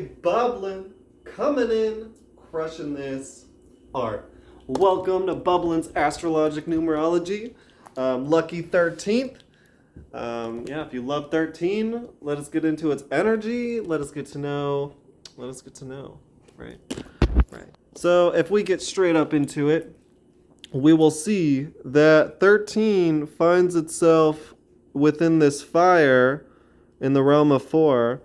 bubbling, coming in, crushing this art. Welcome to Bubblin's Astrologic Numerology. Lucky 13th. If you love 13, let us get into its energy. Let us get to know. Right. So if we get straight up into it, we will see that 13 finds itself within this fire in the realm of 4,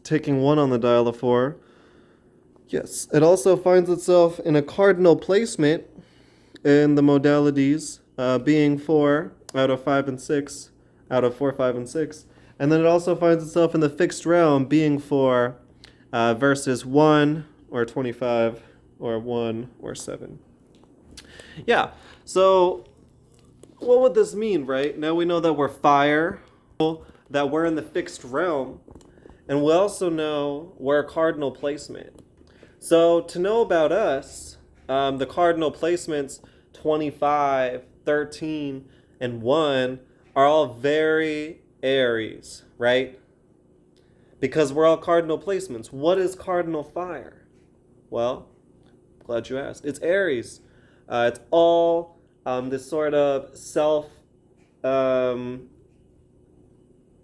taking 1 on the dial of 4. Yes, it also finds itself in a cardinal placement in the modalities, being 4 out of 5 and 6, out of 4, 5, and 6. And then it also finds itself in the fixed realm, being 4 versus 1 or 25 or 1 or 7. Yeah, so what would this mean, right? Now we know that we're fire, that we're in the fixed realm, and we also know we're a cardinal placement. So to know about us, the cardinal placements 25, 13, and 1 are all very Aries, right? Because we're all cardinal placements. What is cardinal fire? Well, glad you asked. It's Aries. It's all this sort of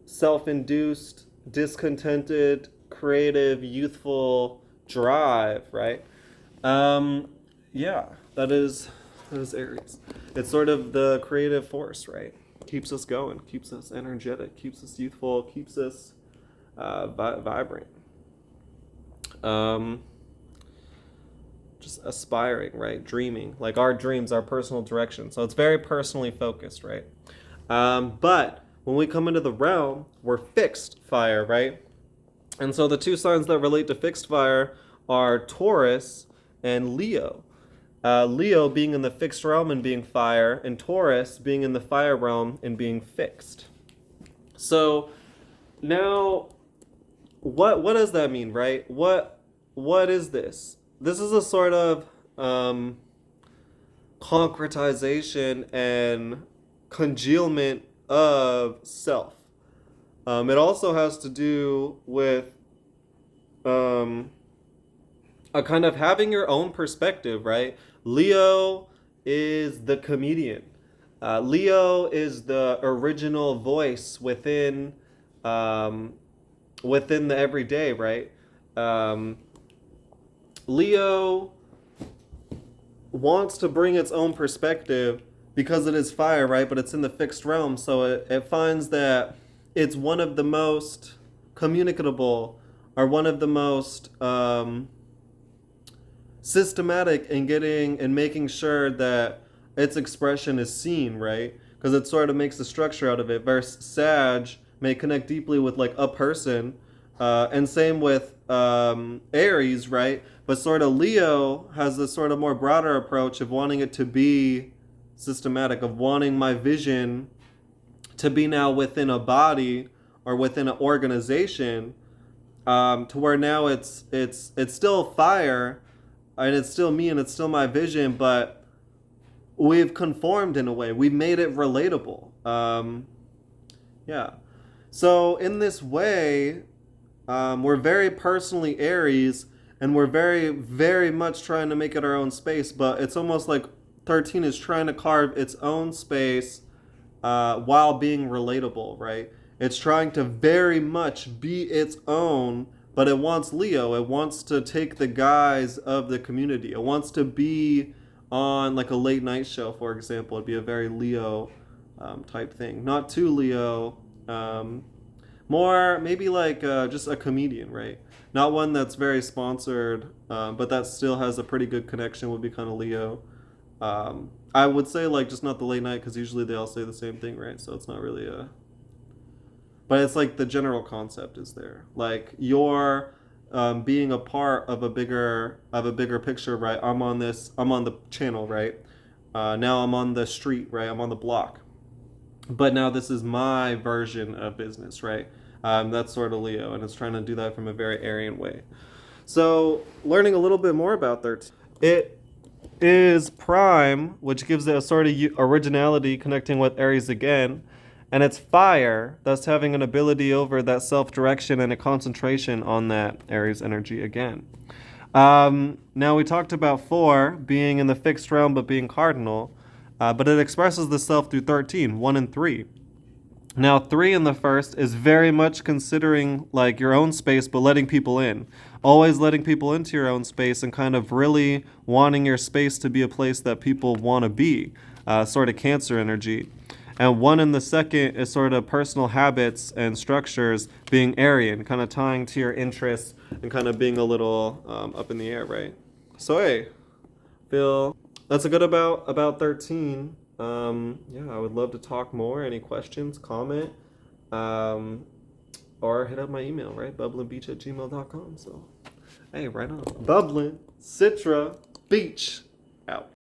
self-induced, discontented, creative, youthful drive, right? That is Aries. It's sort of the creative force, right? Keeps us going, keeps us energetic, keeps us youthful, keeps us vibrant. Just aspiring, right? Dreaming, like our dreams, our personal direction. So it's very personally focused, right? But when we come into the realm, we're fixed fire, right? And so the two signs that relate to fixed fire are Taurus and Leo. Leo being in the fixed realm and being fire, and Taurus being in the fire realm and being fixed. So now, what does that mean, right? What is this? This is a sort of concretization and congealment of self. It also has to do with a kind of having your own perspective, right? Leo is the comedian. Leo is the original voice within the everyday, right? Leo wants to bring its own perspective because it is fire, right? But it's in the fixed realm, so it finds that it's one of the most communicable, or one of the most systematic in getting and making sure that its expression is seen, right? Because it sort of makes a structure out of it. Versus Sag may connect deeply with like a person, and same with Aries, right? But sort of Leo has this sort of more broader approach of wanting it to be systematic, of wanting my vision to be now within a body or within an organization, to where now it's still fire, and it's still me and it's still my vision, but we've conformed in a way. We've made it relatable. So in this way, we're very personally Aries, and we're very, very much trying to make it our own space, but it's almost like 13 is trying to carve its own space while being relatable, right? It's trying to very much be its own, but it wants Leo. It wants to take the guise of the community. It wants to be on like a late night show, for example. It'd be a very Leo type thing. Not too Leo, more maybe like just a comedian, right? Not one that's very sponsored, but that still has a pretty good connection, would be kind of Leo. I would say like just not the late night, because usually they all say the same thing, right? So it's not really a... But it's like the general concept is there. Like you're being a part of a bigger picture, right? I'm on the channel, right? Now I'm on the street, right? I'm on the block. But now this is my version of business, right? That's sort of Leo, and it's trying to do that from a very Aryan way. So learning a little bit more about 13. It is prime, which gives it a sort of originality, connecting with Aries again. And it's fire, thus having an ability over that self-direction and a concentration on that Aries energy again. Now we talked about 4 being in the fixed realm but being cardinal, but it expresses the self through 13, 1 and 3. Now 3 in the first is very much considering like your own space but letting people in. Always letting people into your own space and kind of really wanting your space to be a place that people want to be, sort of Cancer energy. And 1 in the second is sort of personal habits and structures being Aryan, kind of tying to your interests and kind of being a little up in the air, right? So hey, feel that's a good about 13. Yeah, I would love to talk more. Any questions, comment, or hit up my email, right? bubblinbeach@gmail.com. So hey, right on. Bubbling, Citra, Beach, out.